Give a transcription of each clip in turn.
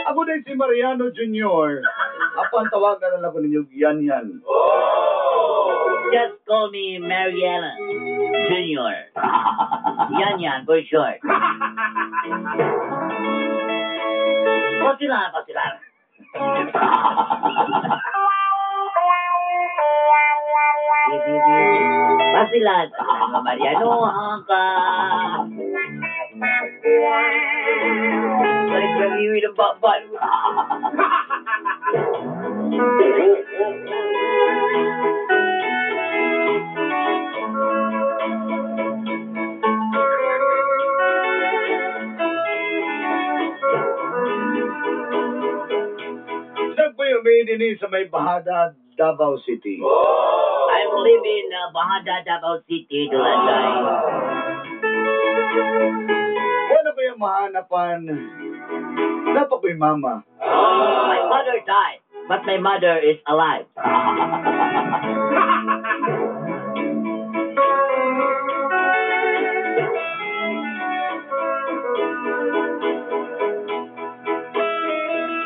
Ako din si Mariano Jr. Apan tawagan na lang ko ninyo Yan. Just call me Mariana Jr. Yan for short. Pasilan. Pasilan mo, Mariano, ka. Nagkaliwi ng babal. Nagpuyumi din sa may Bahada, Davao City. I'm living in Bahada, Davao City, Dulanday. Wala ko yung mahanapan. Dapat ko'y mama. My mother died, but my mother is alive.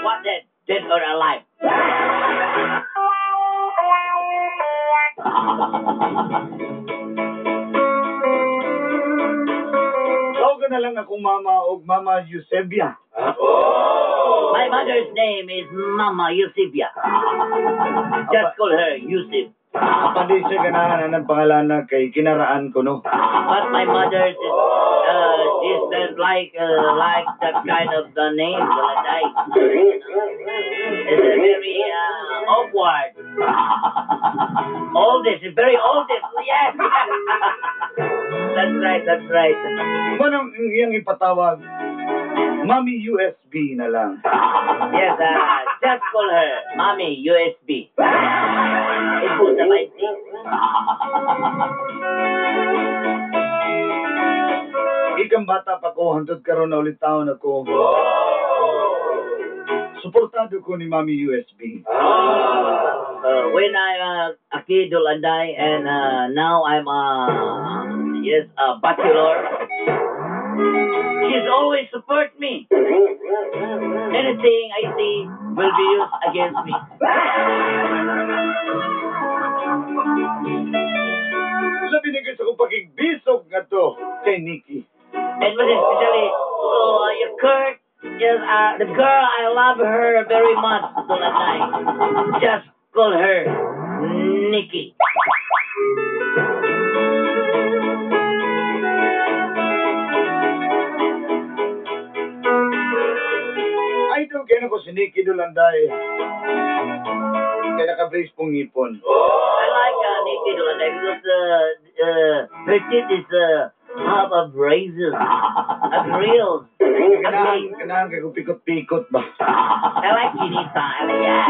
What dead or alive? Tawagan na lang akong mama o Mama Eusebia. My mother's name is Mama Eusebia. Just call her Yusuf. Pati siya ganahan ng pangalan na kay kinaraan ko, no? But my mother's is like that kind of the name, Dulanday. It's a very awkward. Oldest, very oldest. Yes. That's right. Manong iyang ipatawag? Mami USB na lang. Yes, just call her Mommy USB. It was the right thing. Ikang bata pa ko, hantod karon na ulit taon ako. Suportado ko ni Mami USB. When I'm a kid, Dulanday, and now I'm a bachelor, she's always support me. Anything I see will be used against me. Labi na gusto ko pakigbisog nga to kay Nikki. And most especially, Kurt, yes, the girl, I love her very much, Dulanday. Just call her Nikki. Idol kaya na ko si Nikki Dulanday. Kaya naka-brace pong ngipon. I like Nikki Dulanday because her teeth is half of braces, of real. Kanahan kay kung pikot-pikot ba? I like Chinita. Yeah.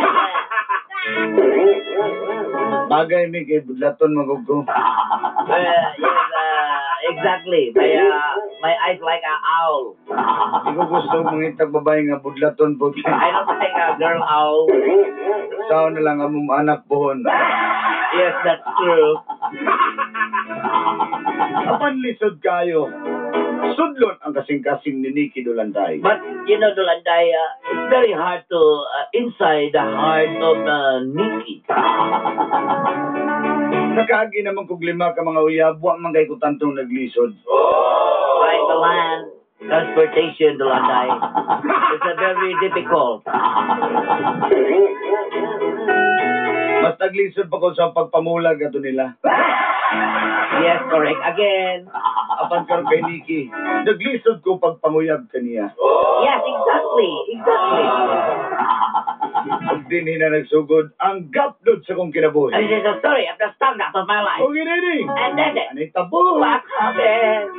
Bagay mi kay budlaton magugo. Yes, exactly. My eyes like an owl. Di ko gusto mangitag babae nga budlaton po. I don't like a girl owl. Sao na lang among anak pohon. Yes, that's true. Apan lisod kayo. Sudlon ang kasing-kasing ni Nikki Dulanday. But, Dulanday, it's very hard to inside the heart of Nikki. Nakaagi naman kog lima ka mga uyab, wa man kay ko tantong naglisod. Like the land, transportation, Dulanday. It's a very difficult. Mas naglisod pa ko sa pagpamulag ato nila. Yes, correct. Again. Apan karon kay Nikki, naglisod ko pagpanguyab kaniya. Yes, exactly. Pag din na nagsugod, ang gapdod sa kong kinabuhi. This is the story of the standard of my life. Okay, Nini. And then, Anay tabo. what happened?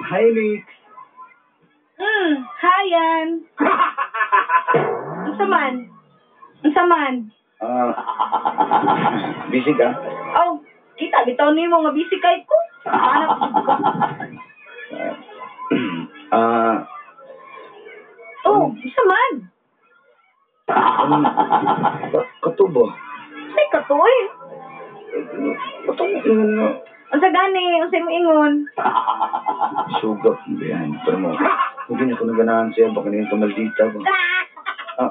Hi, Nick. Hayan. Unsa man? Unsa man? Ah, busy ka? Oh, kita bitaw nimo nga busy kay ko. Hanap ko. Ah, Oh, unsa man? katubo. Say ka to eh. Katong ingon nga. Unsa gani? Unsa mo ingon? Sugap mo yan. Pero mo, hindi niya ko naganahan siya. Baka niya kamaldita ba? Ah,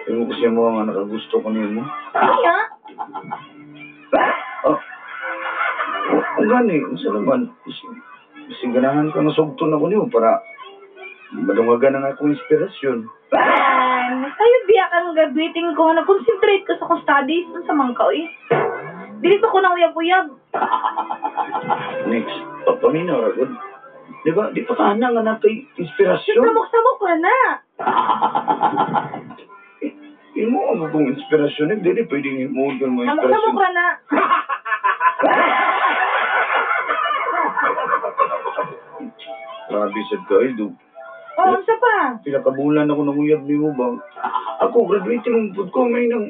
iwan ko siya mo nga nakagusto ko niya mo. Kaya? Ah, ang gani, isa naman. Kasi ganahan ka nasugto na ko niyo para madungagan na nga akong inspirasyon. Sayo biya kang graduating ko. Nag-concentrate ka sa akong studies. Unsa man ka eh? Dili pa ko na uyab-uyab. Next, paminaw ra gud. Di ba? Di pa ka nga natay inspirasyon. Samok-samok ka na. Imo ang kong inspirasyon. Hindi pwedeng imo mo Samok-samok inspirasyon. ka na. Grabe sad ka, do. Oh, unsa pa? Pila ka bulan ako nanguyab ni mo bang? Ako, graduating ang food ko. May nang,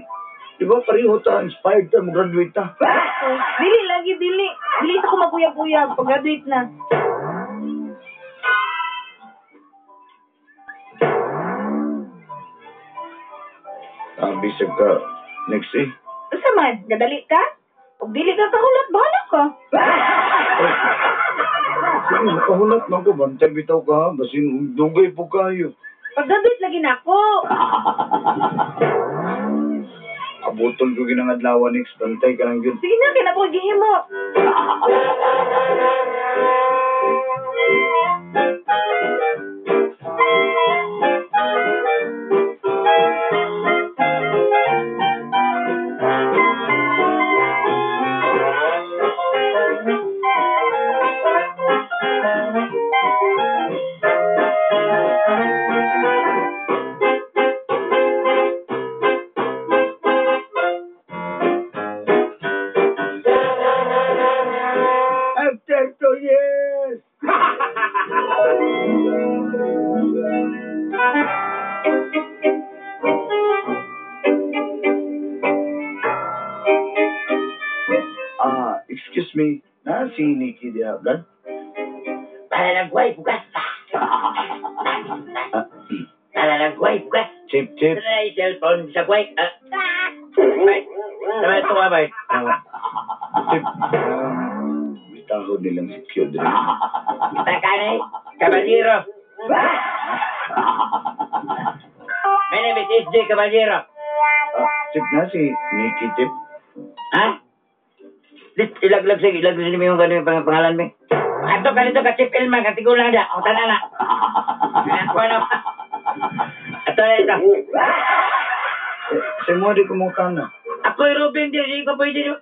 di ba, pareho ta, inspired ta, mag-graduate ta. Oh, dili lagi, dili. Dili sa ko maguyab-uyab. Pag-graduate na. Grabe sad ka. Next eh. Unsa man? Gadali ka? Ug dili ka kahulat, bahala ka. Sige, makahulat man ko. Bantay bitaw ka, ha? Basin, dugay po kayo. Pag-graduate lagi na ako. Abutol ko ginangadlawan next. Bantay ka lang yun. Sige na, kaya na po gihimo. After 2 years! Excuse me. Si Nikki Diablan? Nalalagway, bugas. Nalalagway, bugas. Chip. Ito na yung cellphone sa kway. Bay, naman ito ka, bay. Chip. May taho nilang secure din. Takanay, Caballero. My name is SJ Caballero. Chip na si Nikki, Chip. Ha? Ilaglag sa mo yung gano'n yung pangalan mo. Ato ka nito ka Chip Ilman, katigulang na. O tanan na. Ako na. Ato na ito. Sa mo di kumukha na. Ako yung Robin, di ko pwede nyo.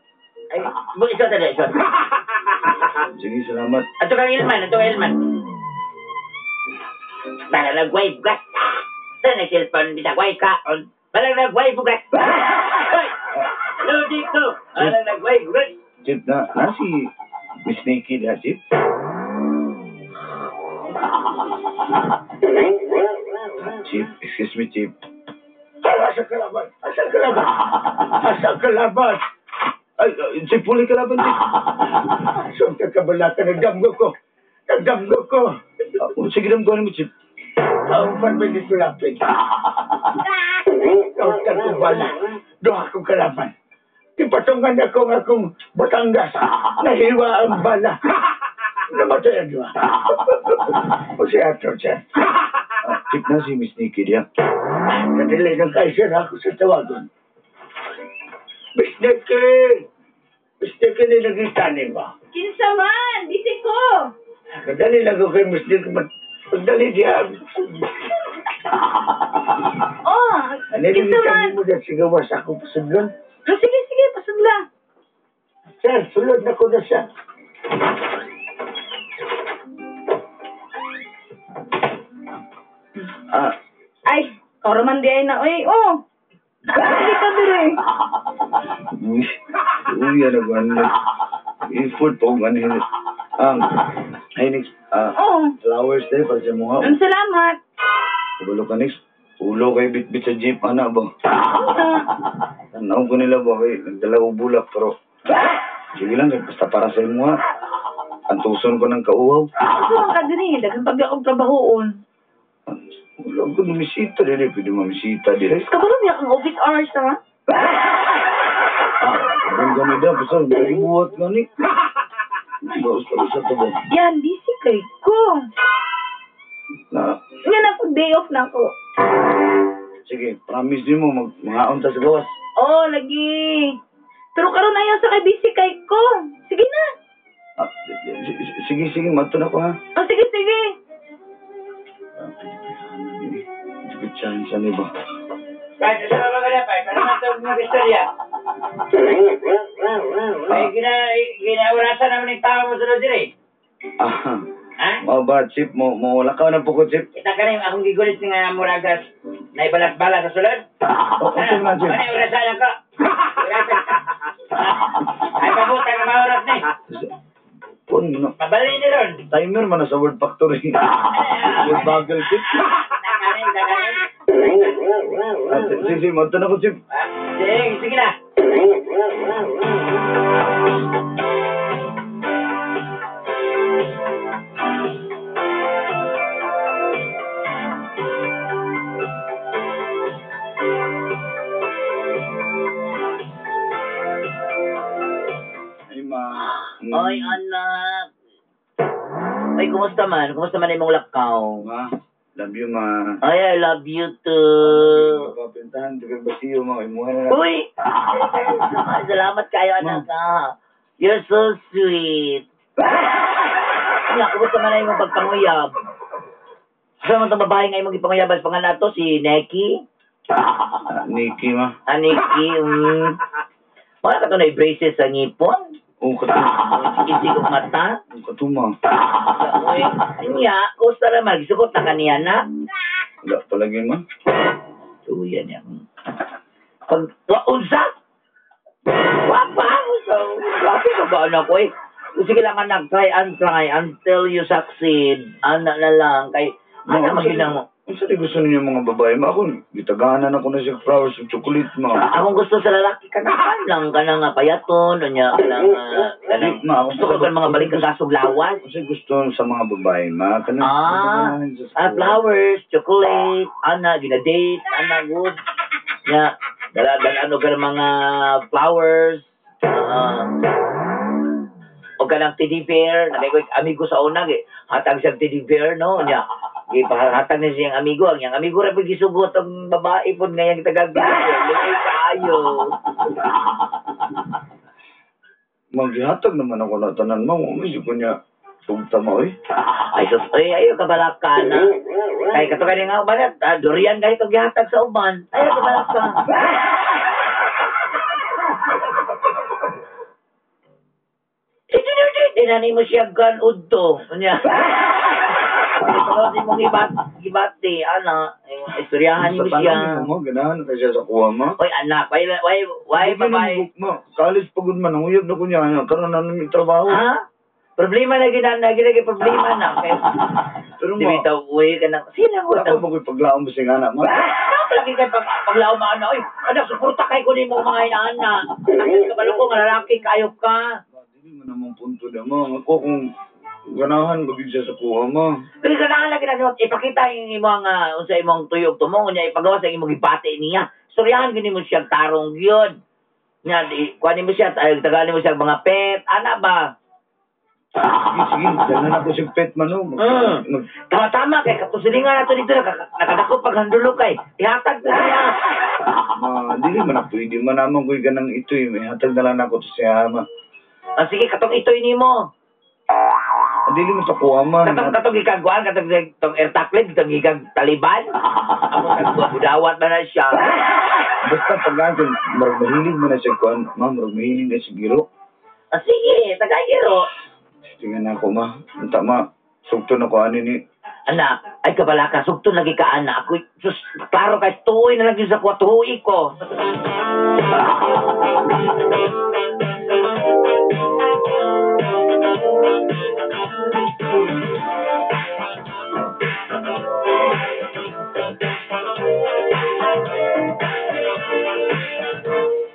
Ay, ikaw talaga, ikaw. Sige, salamat. Ato kang Ilman, ato kang Ilman. Balalagway bugas. Ito na cellphone, bisagway ka. Balalagway bugas. Hoy! Hello, dito. Balalagway bugas. Chip na si Miss Nikki na, Chip. Chip, excuse me, Chip. Asa kalaban? Ay, Chip, huli kalaban, Chip. Saan ka kabalaka? Nagdamgo ko. Sige, damgo mo, Chip. Ang panbay dito lapit. Ikaw ka kubala. Doha ko kalaman. Ipatungan ako ng akong Batangas. Nahiwa ang bala. Namatay ang diwa. O siya ato siya. Chip na si Miss Nikki diya. Kadali ng kaisir ako sa tawagon. Miss Nikki! Miss Nikki, nilagita niyo ba? Kinsa man, busy ko. Kadali lang ako kay Miss Nikki. Pagdali diya. Oh, kinsa man. Mo dyan sigawas ako pasudlon. Oh, sige, sige, pasudla. Sir, sulod na ko na siya. Ay, kauraman di ay na. Uy, oh. Hindi ka dire. Uy, ano ba? I-food po ang ano. Ay, Oh, flowers day para sa mga. ang salamat. Kabalo ka next. Ulo kay bit-bit sa jeep, ana ba? Tanaw ko nila ba, kay nagdala ko bulak, pero sige lang, basta para sa imo ha. Antuson ko ng kauhaw. Ito ang ka dire. Dagang pag akong trabahoon. Wala ko numisita din, pwede mamisita din. Kabalo niya ang office hours, ha? Ang gani daw, basta buhat gani. Baos pa sa tabo. Yan, busy kay ko. Na, Yan ako, day off na ako. sige, promise din mo, mga ta sa gawas. Oh, lagi. Pero karon na yan sa kay busy kay ko. Sige na. Sige, mato na ko ha. Oh, sige, sige. Sige, chance ano ba? Kahit sa mga kalapay, para matawag ng istorya. Ay, ginaurasan naman ng tao mo sa dire. Ha? Mga ba, Chip, wala ka na po ko, Chip. Kita ka rin, akong gigulit nga muragas na ibalas-balas sa sulod. Okay na, Chip. Ano, urasan ako. Urasan ka. Ay, pabuta ka mauras ni. Pun, no. Pabali ni ron. Timer man na sa Word Factory. Word Bagel, Chip. Dakanin. Sige, mato na ko, Chip. Sige na. Ay, ma. Oy, anak. Ay, kumusta man? Kumusta man imong lakaw? Ma, love you, ma. Ay, I love you too. Kapintahan, tigag basiyo, ma. Imuha na. Uy! Salamat kayo, anak ka. You're so sweet. Anak, kumusta man na imong pagpanguyab? Saan mo itong babae nga imong ipanguyabas pa nga nato? Si Neki? Nikki, ma. Neki? Wala ka ito na braces sa ngipon? Oo, katuma. Isig kong mata? Oo, katuma. Uy, niya, kumusta naman? Gisukot na kaniya na? Wala palagi, ma. So, yan yan. Pag, unsa? Wapa? So, grabe ka ba, anak ko eh? Sige lang, anak, try and try until you succeed. Anak na lang, kay, ano magina mo? Ang sali gusto ninyo mga babae, ma. Ako, gitaganan ako na siya flowers of chocolate, ma. Akong gusto sa lalaki ka na lang, ka na nga payaton, anya, ka na nga, Ma, ako gusto ko ba mga balik ka kasuglawas? Kasi gusto sa mga babae, ma. Flowers, chocolate, ana, gina-date, ana, good. Ya, ano ka ng mga flowers, o ka ng teddy bear, nagay ko amigo sa unag eh, hatag siyang teddy bear, no, niya, hatag na siyang amigo, ang amigo rin pag-isugot ang babae po ngayang tagagbigay, lumay kaayo. Maghihatag naman ako na tanan mo. Medyo ko niya tugta mo, eh. Ay, sus, ayaw ka balak ka na. Ay, kato ka nga balat, durian kahit ito gihatag sa uban. Ayaw ka balak ka. Tinanay mo siya gan udto. Unya. Ito mong gibati, ana, istoryahan mo siya. Mo, ganahan ka siya sa kuha mo. Oy, anak, why babae? College pagod man, ang uyab na ko niya. Karoon na namin trabaho. Ha? Problema na ginagilagay problema na. Pero Di ma, bitaw, uwi ka na. Sino mo ako ba ko'y paglaong mo siyang anak mo? Lagi kayo paglaw mga ano, oy, anak, suporta kayo ko ni mong mga inaana. Ang kabalo ko, malalaki, kayo ka. Hindi mo namang punto na mo. Ako kung ganahan, bagay siya sa kuha mo. Pero ganahan lagi na ipakita yung imong, unsa imong tuyog tumong, niya ipagawa sa imong ibate niya. Suryahan gini mo siya tarong gyud. Nga kuan mo siya tagalin mo siya mga pet, ana ba? Sige, dala na ko si pet man, no? Tama-tama kay katusilingan nato dito nakadako paghandulo kay. Ihatag na niya. Dili man na pwede man naman ko ganang ito eh. May hatag na lang ako to siya, ama. Sige, katong itoy nimo. Dili mo to ko, ama. Katong gikagwan, katong airtaklet, katong gikag Taliban. Amo budawat na na siya. Basta pag-akin, marag mahilig mo na siya kuan, ma, marag mahilig na siya giro. Sige, tagayero. Tingnan ako, ma. Unta, ma. Sugto na ko ani ni. Ana, ay kabala ka, sugto lagi ka, ana. Ako, sus, klaro kay tuhoy na lang yun sa kwatuhoy ko.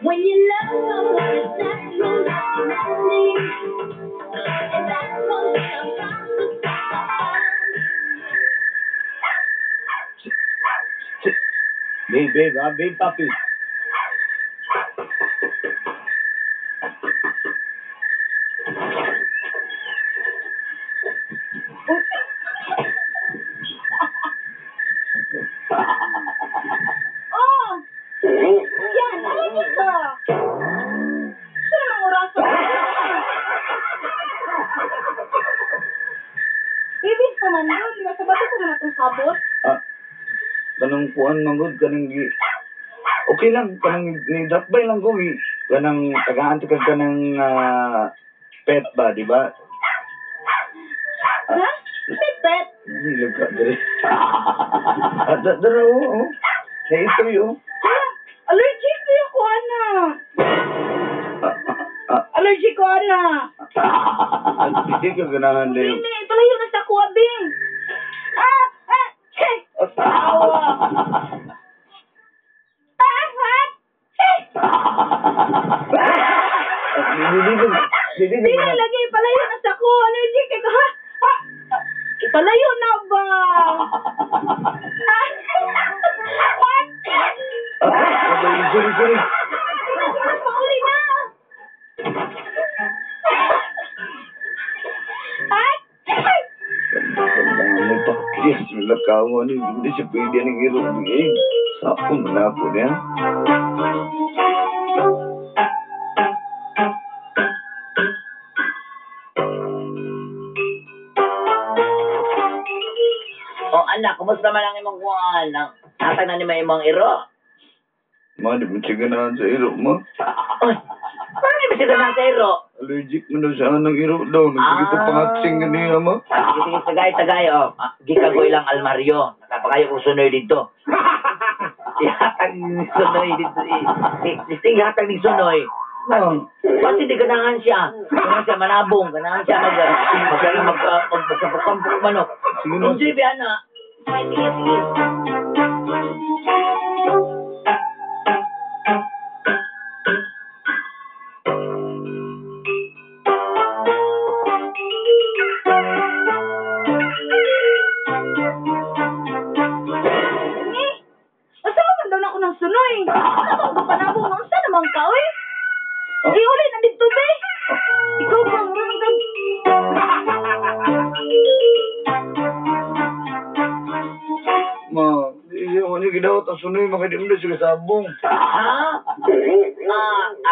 When you love someone, it's natural, naturally. And that's what sometimes it's Babe, babe, papi. Oh! Yan, alam niyo ba? Sino namang oraso? Ibig pa man yun, di ba? Sa bato ko naman itong sabot. Kanang kuan manggod, kanang okay lang, kanang ni drop by lang ko, kanang tagaan to kanang pet ba, di ba? Ha? Pipet? Hilag ka, dali. Dara, oo. Sa ito yun. Allergic ko yung kuana. Allergic ko, ana. Hindi ka ganahan na yun. Hindi, palayo na sa kuwa, Bing. Che! Awa. Hindi lagi, palayo na sa kuwa. Allergic ko, ha? Ipalayo na ba? Sorry. Mauli na. May pakis, wala ka mo. Hindi siya pwede ang giro. Sapon na po niya. Oh, anak, kumusta man ang imong kuan? Hatag na ni may imong iro. Ma, di mo siya ganahan sa iro, ma. Oy, paano ni bisita na sa iro? Allergic mo na siya ng iro daw. Nagkikita pangatsing nga niya, ma. Sige, sagay, oh. Gikagoy lang almaryo. Nakapakayo kong sunoy dito. Ihatag ni sunoy dito. Disting hatag ni sunoy. Pati di ganahan siya. Ganahan siya manabong. Ganahan siya magkapampok manok. Sige na. Sige, Biana. Sige. Basta mo daw na ako ng sunoy. Ano ba panabong mo? Saan naman ka, oy? Uli na dito, be. Ikaw ba, murang kang... Ma, di siya mo niya gidawat ang sunoy. Makadim na siya sabong. Ha?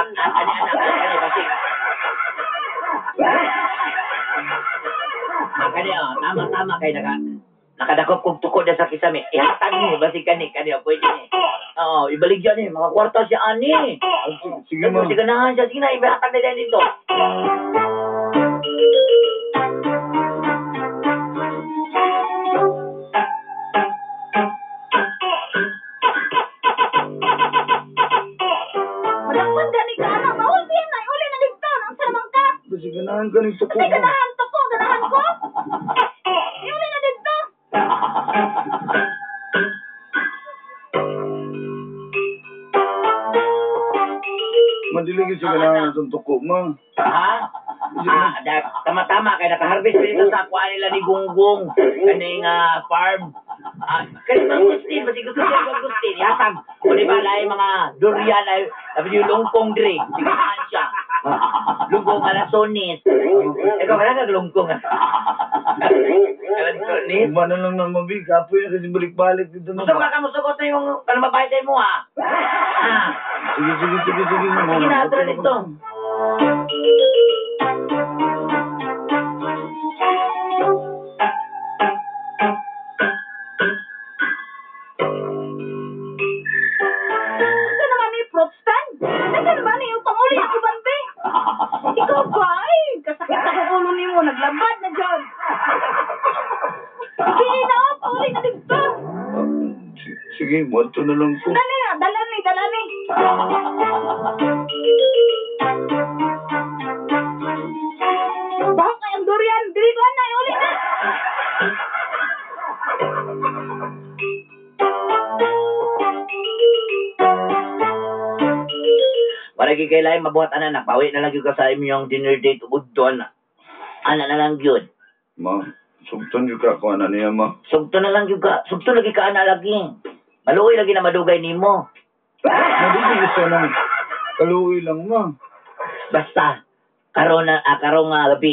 Ani, basig. Kani, tama kay nakadakop kong tukod na sa kisame. Ihatag ni, basig kani, pwede ni. Oo, ibalik dyan ni, makakwarta siya ani. Sige, ma. Sige ganahan siya, sige na, ibahatag na dyan dito. Madakpan gani ka, anak. Mauli yan, ay. Uli na dito. Ang salamang ka. Basi ganahan ka ng tuko, Kasi ma. ganahan to ko, ganahan ko. Uli na dito. Madiligid siya ganahan ng tuko, ma. Ha? Tama-tama, kaya nakaharvest pa dito sa aqua nila ni Gunggong. Kaning farm. Kaya Agustin, pati gusto ko Agustin, yatag. O di ba, lahi mga durian, ay, sabi yung lungkong drink. Sige naman siya. Lungkong alasonis. Ikaw ka na lungkong. Alasonis. Kumana lang na mabig. Kapoy na kasi balik-balik dito na. Gusto mo kakamusugot na yung panamabayad mo, ha? Ha? Sige. Sige na, ito dito. Ito naman ni fruit stand. Ito naman ni utang uli ang iban, be. Ikaw ba, ay, kasakit sa ulo ni mo, naglabad na dyan. Sige na, pauli na dito. Sige, buwan na lang po. Dali na, dala ni. Bahok kayong durian, dili ko na, uli na. Maragi kay lahi mabuhat anak, pawi na lang yun ka sa imong dinner date ugod doon. Ana na lang yun. Ma, sugton yung ka kung ano niya, ma. Sugto na lang yun ka. Sugto lagi ka ana lagi. Maluoy lagi na madugay nimo. Mabigay gusto ng kaluwi lang, ma. Basta karon nga gabi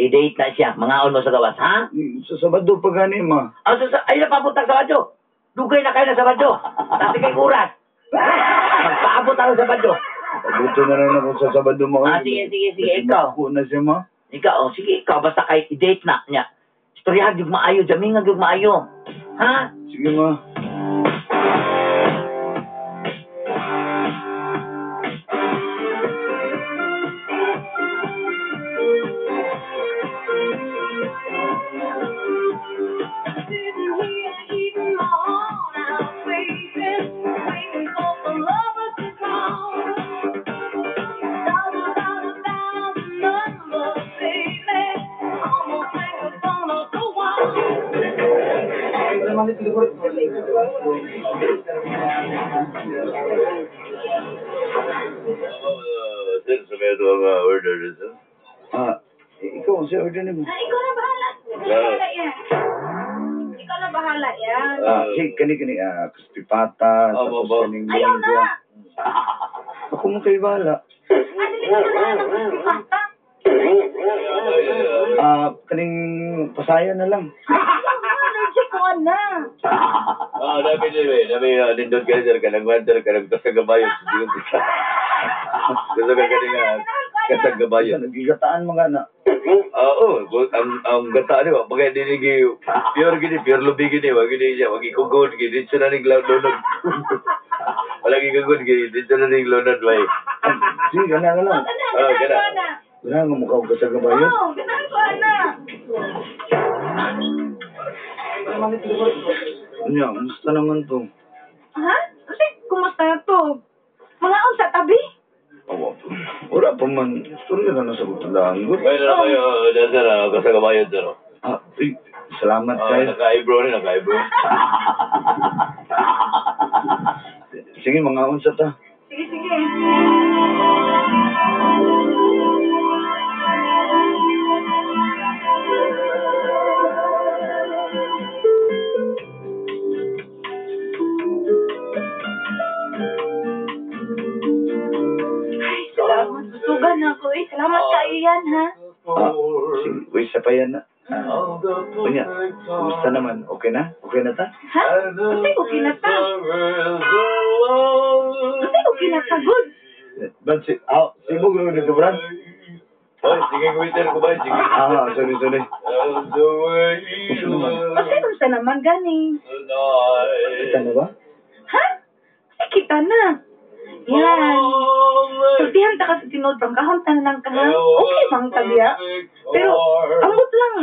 i-date na siya. Mangaon mo sa gawas, ha? Sa Sabado pa gani, ma. Ay na papunta sa Sabado. Dugay na kayo na Sabado. Dati kay kurat. Magpaabot ako sa Sabado. Pabuto na lang ako sa Sabado, ma. Sige, Kasi ikaw. makuha na siya, ma. Sige, ikaw. Basta kay i-date na niya. Istoryahan yung maayo. Jamingan yung maayo. Ha? Sige, ma. Sir, sa may ito ang order nito. Ikaw, si order niyo. Ikaw na bahala. Ikaw na bahala yan. Si kani, crispy pata, tapos kaning Ayaw na. lingua. Ako mo kayo bahala. Dili ko na ng crispy pasta. Kaning pasaya na lang. Allergy ko na. Dami nindot ka sir, kanang-wanter, kanang kasagabayon. Gusto ka kaning kasagabayon. Nagigataan mga na. Oo, ang gata ni ba, bagay dinigi pure lubi gini, wag gini siya, wag ikugod gini, dito na ning lonod. Walang ikugod gini, dito na ning lonod way. Sige, gana. Gana. Gana nga mukha ko sa gabayo. Oo, ganahan ko na. Ano, kumusta naman to? Ha? Kasi, kumusta na to? Mga sa tabi? Wala pa man. Storya na nasa kutandaan ko. May na kayo, sir, kasagabayon sir. Salamat kayo. Naka-eyebrow rin, naka-eyebrow. Sige, mga unsa ta. Sige. Ay, salamat. Susugan ako eh. Salamat kayo yan, ha? Sige, isa pa yan na. Kunya, kumusta naman? Okay na? Okay na ta? Ha? Kasi okay na ta. Kasi okay na ta. Good. Ba't si Bugro dito, Brad? Ay, sige, waiter ko ba? Sige. Sorry. Kasi kumusta naman gani? Kita na ba? Ha? Kasi kita na. Yan. Sultihan ta ka sa tinod, prangkahon ta na lang ka ha. Okay bang tabiya? Pero, ambot lang.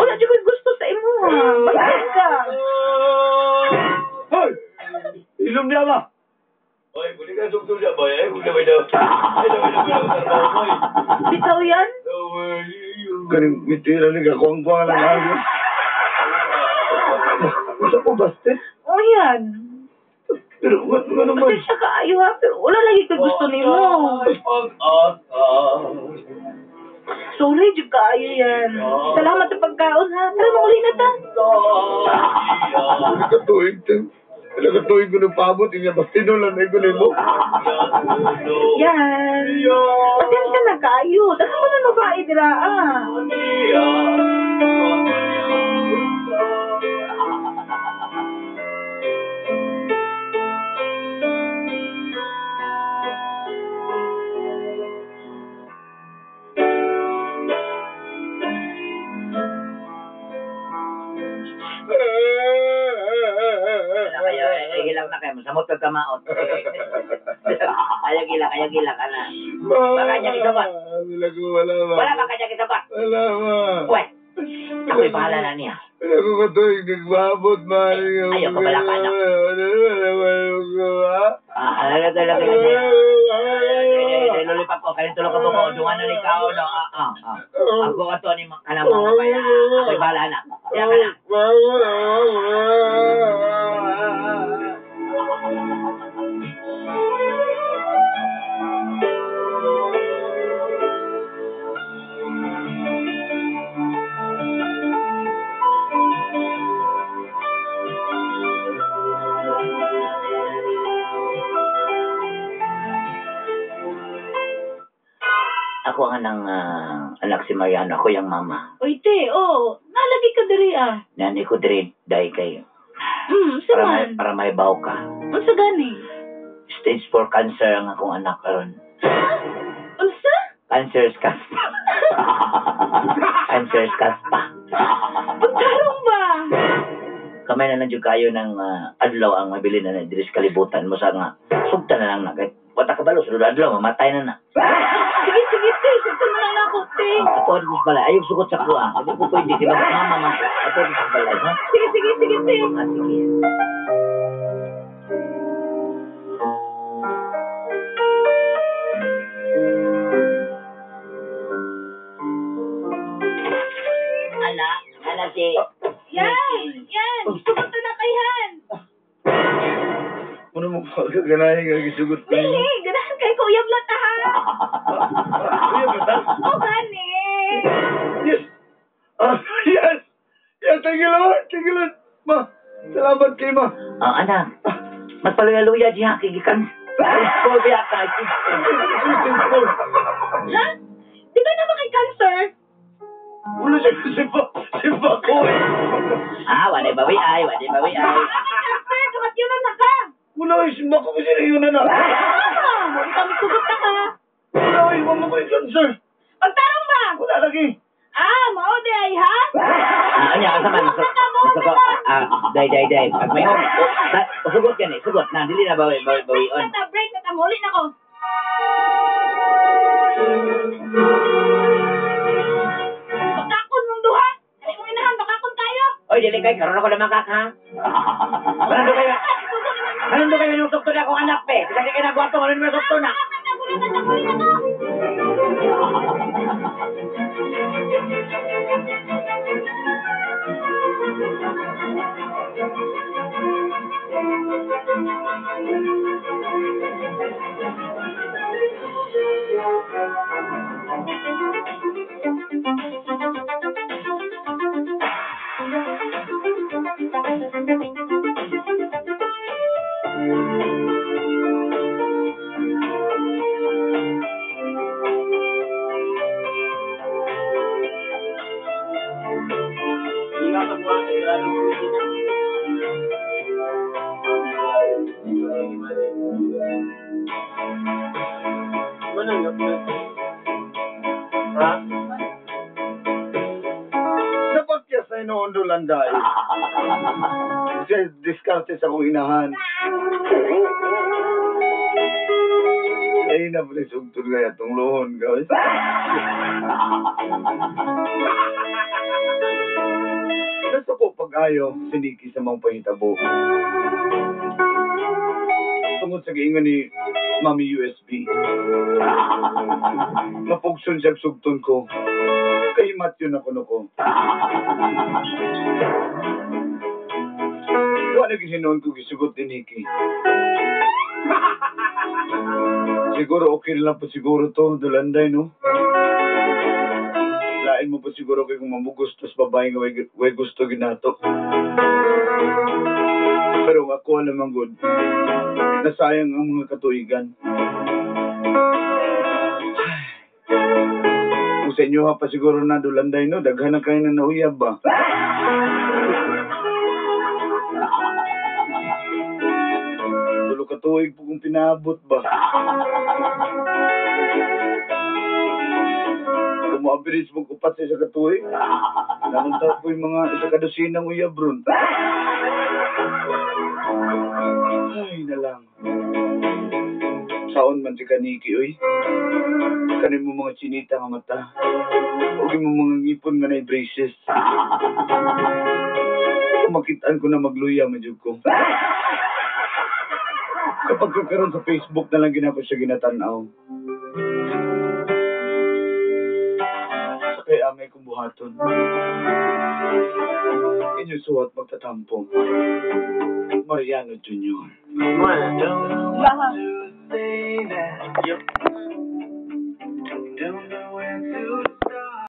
Wala di ko gusto sa imo ha. Bakit ka? Hoy! Ilom niya ba? Ay, pwede ka sugtong siya ba? Ay, huwag na may daw. Ay, trabaho mo. Bitaw yan? Kaning mitira ni kakuang-kuang lang ako. Gusto ko baste? O yan. Pero ano naman? Kasi siya kaayo ha. Pero wala lagi ka gusto ni mo. Sorry, jud kaayo yan. Salamat sa pagkaon, ha. Tara, mauli na ta. Nagkatuig to. Nagkatuig ko ng pabot. Inya, basta tinulan na ko nimo. Yan. Pasensya na kaayo. Daka mo na babae dira, ah. Kaya, hilak na kayo. Masamot ka kamaot. Ayag hilak, ana. Baka niya isabat. Wala ba? Wala ba kanya isabat? Wala ba? Uwe, ako'y bahala na niya. Ako katuig nagbabot, maring ako. Ayaw ka pala ka, anak. Ano talaga lulipap ko, kanin tulog ka po ko, dungan na ni kao, no? Ako ka to ni kanang mga kaya, ako'y bahala na. Kaya ka na. Ako ang anak si Mariano, ako yung mama. Uy, te, oh. Nalagi ka diri, ah. Nani ko diri, dahil kayo. Saman. Para may baw ka. Unsa gani? Stage 4 cancer ang akong anak karon. Unsa? Cancer's caspa. Cancer's caspa. Pagtarong ba? Kamay na lang dyan kayo ng adlaw ang mabili na diri sa kalibutan mo sa nga. Sugta na lang na. Kahit wata ka balo, sunod adlaw, mamatay na na. Sige, te. Sugtan mo lang ako, te. Ako ang balay. Ayaw sugot sa kuha. Hindi ko pwede. Di ba mama. Ako ang balay, ha? Sige, te. Sige. Anak si... Yan. Sugot na kayhan. Ano mo pa ganahin nga gisugot ko? Dili, ganahan kay Kuya Blat, ha. Kuya Blat? Oh, gani. Yes! Yes! Yes, tingilon! Ma, salamat kay ma. Anak, mas paluya-luya di hakigikan. School biya ka. Ha? Di ba naman kay cancer? Ulo siya simpa ko eh. Wala bawi ay. Cancer, kamat yun na ka. Wala eh, simpa ko kasi na yun na. Hindi kami sugot na ka. Wala eh, mama ko yung cancer. Pagtarong ba? Wala lagi. Mao di ay, ha? Anya, asa man? Day. Pag may sugot yan eh. Sugot na. Dili na bawi on. Break na ka. Muli na ko. Bakakon mong duha. Ay, kung inahan, bakakon tayo. Oy, dili kay karon ako na makaka. Manando kayo nung sukto na akong anak, pe. Kasi kayo nagwato, ano naman sukto na? Napakyas na inuundulan dahil. Kasi diskarte sa kong inahan. Ay na pala sugtod kaya itong lohon, guys. Gusto ko pag-ayo, siniki sa mga pahitabo. Tungod sa giingan ni Mami USB. Napugson siya sugton ko. Kahimat yun ako no ko. Wala gisinuon ko gisugot din Hiki. Siguro okay lang po siguro to, Dulanday, no? pa siguro kay kung mamugos tas babae nga way gusto ginato. Pero ako naman good. Nasayang ang mga katuigan. Kung sa inyo ha pa siguro na dulanday no, daghan na kayo na nauyab ba? Tulo katuig po kung pinaabot ba? Kung mo-average mo kupat sa isa katuig, namunta ko yung mga isa kadusinang uyab ron. Ay, na lang. Saon man si Kaniki, oy. Kanin mo mga chinita nga mata. Huwag mo mga ngipon nga na braces. Makitaan ko na magluya, madyog ko. Kapag kakaroon sa Facebook na lang ginako siya ginatanaw. Sa kay amay kong buhaton. Inyo suwat magtatampo. Mariano Jr. Lahat. Don't know